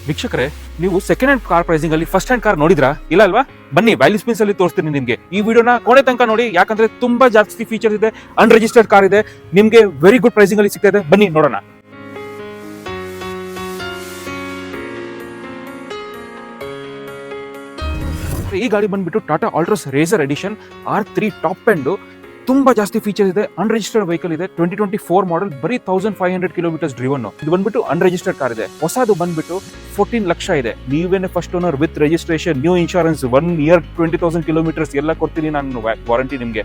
ವೀಕ್ಷಕರೇ, ನೀವು second hand car pricing ಅಲ್ಲಿ ಫಸ್ಟ್ ಹ್ಯಾಂಡ್ ಕಾರ್ ನೋಡಿದ್ರಾ? ಇಲ್ಲ ಅಲ್ವಾ? ಬನ್ನಿ ವ್ಯಾಲ್ಯೂ ಸ್ಪೇಸ್ ಅಲ್ಲಿ ತೋರಿಸ್ತೀನಿ ನಿಮ್ಗೆ. ಈ ವಿಡಿಯೋನ ಕೊನೆ ತನಕ ನೋಡಿ, ಯಾಕಂದ್ರೆ ತುಂಬಾ ಜಾಸ್ತಿ ಫೀಚರ್ಸ್ ಇದೆ, ಅನ್ರಿಜಿಸ್ಟರ್ಡ್ ಕಾರ್ ಇದೆ, ನಿಮ್ಗೆ ವೆರಿ ಗುಡ್ ಪ್ರೈಸಿಂಗ್ ಅಲ್ಲಿ ಸಿಗ್ತಾ ಇದೆ. ಬನ್ನಿ ನೋಡೋಣ. ಈ ಗಾಡಿ ಬಂದ್ಬಿಟ್ಟು Tata Altroz racer edition R3 top end. ತುಂಬಾ ಜಾಸ್ತಿ ಫೀಚರ್ಸ್ ಇದೆ, ಅನ್ರಿಜಿಸ್ಟರ್ಡ್ ವೆಹಿಕಲ್ ಇದೆ, 2024 ಮಾಡೆಲ್, ಬರೀ 1500 ಕಿಲೋಮೀಟರ್ಸ್ ಡ್ರಿವನ್. ಇದು ಬಂದ್ಬಿಟ್ಟು ಅನ್ರಿಜಿಸ್ಟರ್ಡ್ ಕಾರ್ ಇದೆ. ಹೊಸದು ಬಂದ್ಬಿಟ್ಟು 14 ಲಕ್ಷ ಇದೆ. ನೀವೇನೆ first owner with registration, new insurance, 1 year 20,000 kilometres ಎಲ್ಲ ಕೊಡ್ತೀನಿ ನಾನು ವಾರಂಟಿ ನಿಮಗೆ.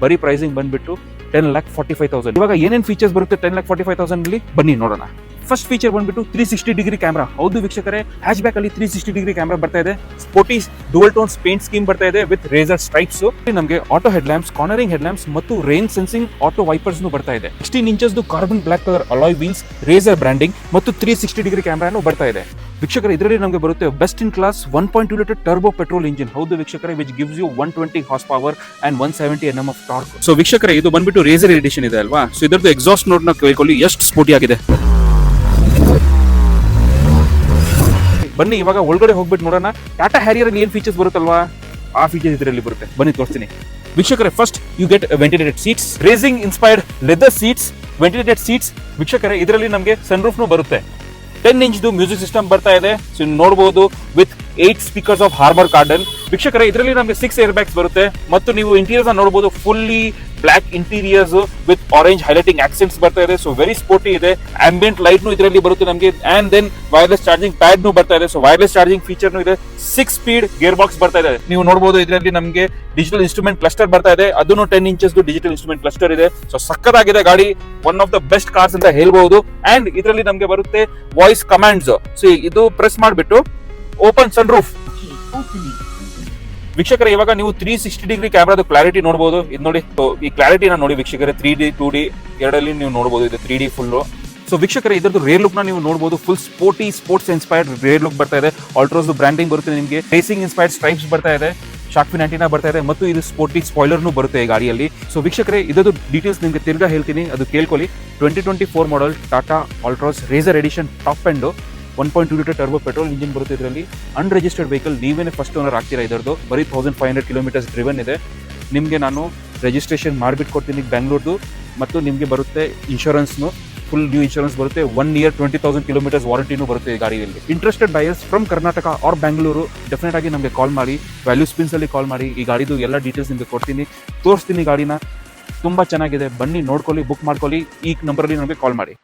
ಬರೀ ಪ್ರೈಸಿಂಗ್ ಬಂದ್ಬಿಟ್ಟು 10,45,000. ಇವಾಗ ಏನೇನು ಫೀಚರ್ಸ್ ಬರುತ್ತೆ 10,45,000 ಅಲ್ಲಿ ಬನ್ನಿ ನೋಡೋಣ. ಫಸ್ಟ್ ಫೀಚರ್ ಬಂದ್ಬಿಟ್ಟು 360 ಡಿಗ್ರಿ ಕ್ಯಾಮ್ರಾ. ಹೌದು ವೀಕ್ಷಕರೇ, ಹ್ಯಾಚ್ ಬ್ಯಾಕ್ ಅಲ್ಲಿ 360 ಡಿಗ್ರಿ ಕ್ಯಾಮ್ರಾ ಬರ್ತಾ ಇದೆ. Sporty dual tones paint scheme ಬರ್ತಾ ಇದೆ ವಿತ್ ರೇಸರ್ ಸ್ಟ್ರೈಪ್ಸ್. ನಮಗೆ auto head lamps, cornering head lamps ಮತ್ತು ರೈನ್ ಸೆನ್ಸಿಂಗ್ ಆಟೋ ವೈಪರ್ಸ್ ಬರ್ತಾ ಇದೆ. 16 inches carbon black colour alloy wheels, racer branding ಮತ್ತು 360 ಡಿಗ್ರಿ ಕ್ಯಾಮ್ರಾನು ಬರ್ತಾ ಇದೆ. ವೀಕ್ಷಕರೇ, ಇದರಲ್ಲಿ ನಮಗೆ ಬರುತ್ತೆ best in class 1.2 litre turbo petrol engine. ಹೌದು ವೀಕ್ಷಕರೇ, which gives you 120 horse power and 170 Nm of torque. So ವೀಕ್ಷಕರೇ, ಇದು ಬಂದ್ಬಿಟ್ಟು ರೇಸರ್ ಎಡಿಷನ್ ಇದೆ ಅಲ್ವಾ? ಸೊ ಇದರದ್ದು ಎಕ್ಸಾಸ್ಟ್ ನೋಟ್ ನ ಕೇಳ್ಕೊಳ್ಳಿ, ಎಷ್ಟು ಸ್ಪೋರ್ಟಿ ಆಗಿದೆ. ಬನ್ನಿ ಇವಾಗ ಒಳಗಡೆ ಹೋಗ್ಬಿಟ್ಟು ನೋಡೋಣ. ಟಾಟಾ ಹ್ಯಾರಿಯರ್ ಅಲ್ಲಿ ಏನ್ ಫೀಚರ್ಸ್ ಬರುತ್ತಲ್ವಾ, ಆ ಫೀಚರ್ಸ್ ಇದರಲ್ಲಿ ಬರುತ್ತೆ. ಬನ್ನಿ ತೋರಿಸ್ತೀನಿ. ವೀಕ್ಷಕರೇ, first you get ventilated seats, racing inspired leather seats, ventilated seats. ವೀಕ್ಷಕರೇ, ಇದರಲ್ಲಿ ನಮಗೆ ಸನ್ರೂಫ್ ಬರುತ್ತೆ. 10 ಇಂಚ್ ಮ್ಯೂಸಿಕ್ ಸಿಸ್ಟಮ್ ಬರ್ತಾ ಇದೆ. ಸೊ ನೋಡಬಹುದು ವಿತ್ 8 ಸ್ಪೀಕರ್ಸ್ ಆಫ್ ಹಾರ್ಬರ್ ಕಾರ್ಡನ್. ವೀಕ್ಷಕರೇ, ಇದರಲ್ಲಿ ನಮಗೆ 6 ಏರ್ ಬ್ಯಾಗ್ಸ್ ಬರುತ್ತೆ ಮತ್ತು ನೀವು ಇಂಟೀರಿಯರ್ಸ್ ನೋಡಬಹುದು, fully black interiors with orange highlighting accents ಬರ್ತಾ ಇದೆ. ಸೊ ವೆರಿ ಸ್ಪೋರ್ಟಿ ಇದೆ. ಆಂಬಿಯಂಟ್ ಲೈಟ್ ಇದರಲ್ಲಿ ಬರುತ್ತೆ ನಮಗೆ. And then wireless charging pad ಬರ್ತಾ ಇದೆ. ಸೊ ವೈರ್ಲೆಸ್ ಚಾರ್ಜಿಂಗ್ ಫೀಚರ್ ಇದೆ. 6 ಸ್ಪೀಡ್ ಗೇರ್ ಬಾಕ್ಸ್ ಬರ್ತಾ ಇದೆ. ನೀವು ನೋಡಬಹುದು ಇದರಲ್ಲಿ ನಮಗೆ ಡಿಜಿಟಲ್ ಇನ್ಸ್ಟ್ರೂಮೆಂಟ್ ಕ್ಲಸ್ಟರ್ ಬರ್ತಾ ಇದೆ. ಅದನ್ನು 10 ಇಂಚಸ್ ಡಿಜಿಟಲ್ ಇನ್ಸ್ಟ್ರೂಮೆಂಟ್ ಕ್ಲಸ್ಟರ್ ಇದೆ. ಸೊ ಸಕ್ಕತ್ತಾಗಿದೆ ಗಾಡಿ. One of the best cars ಅಂತ ಹೇಳ್ಬಹುದು. ಅಂಡ್ ಇದರಲ್ಲಿ ನಮಗೆ ಬರುತ್ತೆ ವಾಯ್ಸ್ ಕಮಾಂಡ್ಸ್. ಸೊ ಇದು ಪ್ರೆಸ್ ಮಾಡಿಬಿಟ್ಟು ಓಪನ್ ಸನ್ರೂಫ್. ವೀಕ್ಷಕರೇ, ಇವಾಗ ನೀವು 360 ಡಿಗ್ರಿ ಕ್ಯಾಮ್ರಾದ ಕ್ಲಾರಿಟಿ ನೋಡಬಹುದು. ಇದು ನೋಡಿ, ಈ ಕ್ಲಾರಿಟಿನ ನೋಡಿ ವೀಕ್ಷಕರೇ. 3D 2D ಎರಡಲ್ಲಿ ನೀವು ನೋಡಬಹುದು. ಇದು 3D ಫುಲ್. ಸೊ ವೀಕ್ಷಕರೇ, ಇದರದ್ದು ರೇರ್ ಲುಕ್ ನ ನೀವು ನೋಡಬಹುದು. Full sporty, sports inspired rear look ಬರ್ತಾ ಇದೆ. ಆಲ್ಟ್ರೋಸ್ ಬ್ರಾಂಡಿಂಗ್ ಬರುತ್ತೆ ನಿಮಗೆ. ರೇಸಿಂಗ್ ಇನ್ಸ್ಪೈರ್ಡ್ ಸ್ಟ್ರೈಪ್ಸ್ ಬರ್ತಾ ಇದೆ. ಶಾರ್ಕ್ ಫಿನ್ ಆಂಟಿನಾ ಬರ್ತಾ ಇದೆ ಮತ್ತು ಇದು ಸ್ಪೋರ್ಟಿ ಸ್ಪಾಯ್ಲರ್ನು ಬರುತ್ತೆ ಈ ಗಾಡಿಯಲ್ಲಿ. ಸೊ ವೀಕ್ಷಕರೇ, ಇದರದ್ದು ಡೀಟೇಲ್ಸ್ ನಿಮಗೆ ತಿರ್ಗಾ ಹೇಳ್ತೀನಿ, ಅದು ಕೇಳ್ಕೊಳ್ಳಿ. 2024 model Tata Altroz racer edition top end, 1.2 litre turbo petrol engine ಬರುತ್ತೆ ಇದರಲ್ಲಿ. ಅನ್ರಿಜಿಸ್ಟರ್ಡ್ ವೆಹಿಕಲ್, ನೀವೇನೆ ಫಸ್ಟ್ ಓನರ್ ಆಗ್ತೀರಾ. ಇದರದ್ದು ಬರೀ 1500 ಕಿಲೋಮೀಟರ್ಸ್ ಡ್ರಿವನ್ ಇದೆ. ನಿಮಗೆ ನಾನು ರಿಜಿಸ್ಟ್ರೇಷನ್ ಮಾಡಿಬಿಟ್ಟು ಕೊಡ್ತೀನಿ ಬೆಂಗಳೂರ್ದು. ಮತ್ತು ನಿಮಗೆ ಬರುತ್ತೆ ಇನ್ಶೂರೆನ್ಸ್ನು, ಫುಲ್ ನ್ಯೂ ಇನ್ಶೂರೆನ್ಸ್ ಬರುತ್ತೆ. 1 ಇಯರ್ 20,000 ಕಿಲೋಮೀಟರ್ಸ್ ವಾರಂಟಿನೂ ಬರುತ್ತೆ ಈ ಗಾಡಿಯಲ್ಲಿ. Interested buyers from Karnataka or Bengaluru definite ಆಗಿ ನಮಗೆ ಕಾಲ್ ಮಾಡಿ, ವ್ಯಾಲ್ಯೂ ಸ್ಪಿನ್ಸ್ ಅಲ್ಲಿ ಕಾಲ್ ಮಾಡಿ. ಈ ಗಾಡಿದು ಎಲ್ಲ ಡೀಟೇಲ್ಸ್ ನಿಮಗೆ ಕೊಡ್ತೀನಿ, ತೋರಿಸ್ತೀನಿ ಗಾಡಿನ. ತುಂಬಾ ಚೆನ್ನಾಗಿದೆ. ಬನ್ನಿ ನೋಡ್ಕೊಳ್ಳಿ, ಬುಕ್ ಮಾಡ್ಕೊಳ್ಳಿ. ಈ ನಂಬರಲ್ಲಿ ನಮಗೆ ಕಾಲ್ ಮಾಡಿ.